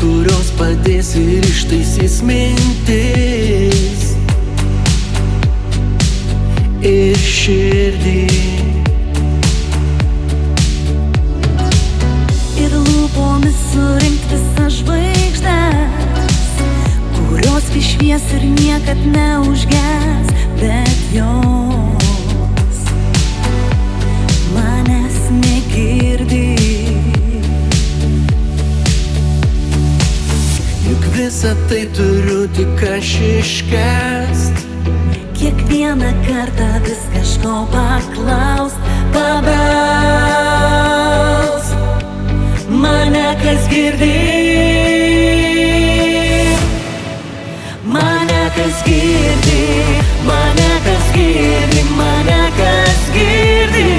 kurios padės ir ištaisys mintis ir širdį. Ir lūpomis surinkt visas žvaigždes, kurios vis švies ir niekad neužges, bet jos manęs negirdi. Juk visą tai turiu tik aš iškęst. Kiekvieną kartą vis kažko paklaust, pabels mane kas girdi, mane kas girdi, mane kas girdi, mane kas girdi.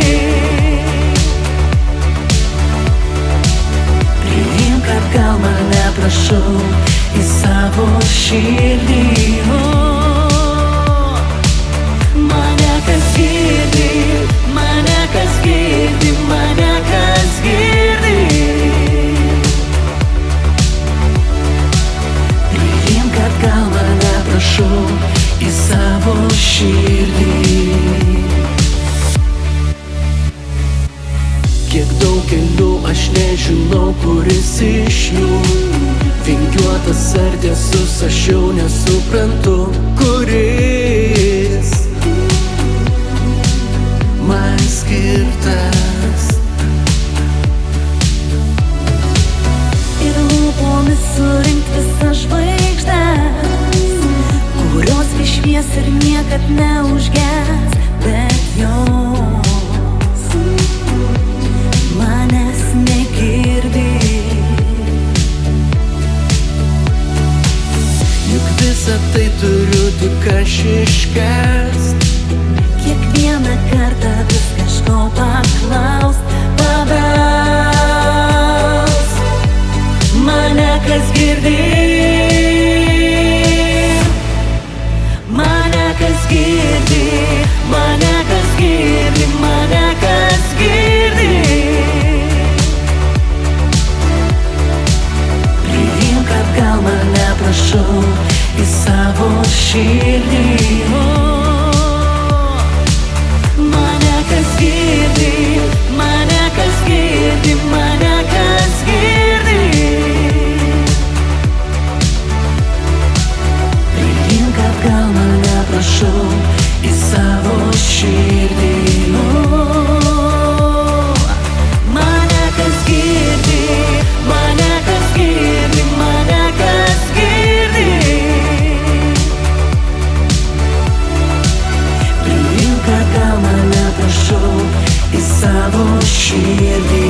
Priimk atgal mane, prašau, į savo širdį. Mane kas girdi, mane kas girdi, mane kas girdi. Priimk atgal mane, prašau, į savo širdį. Kiek daug kelių aš nežinau, kuris iš jų vingiuotas ar tiesus, aš jau nesuprantu, kuris man skirtas. Ir lūpomis surinkt visas žvaigždes, kurios vis švies ir niekad neužges, bet jos manęs negirdi. Juk visą tai turiu tik aš iškęst. Kiekvieną kartą vis kažko paklaust, pabels mane kas girdi, mane kas girdi, mane kas girdi, mane kas girdi. Priimk atgal mane, prašau, į savo širdį. Mane kas girdi, mane kas girdi, mane kas girdi. Priimk atgal mane, prašau, į savo širdį. Mane kas girdi, mane kas girdi, mane kas girdi. Priimk atgal mane, prašau, į savo širdį.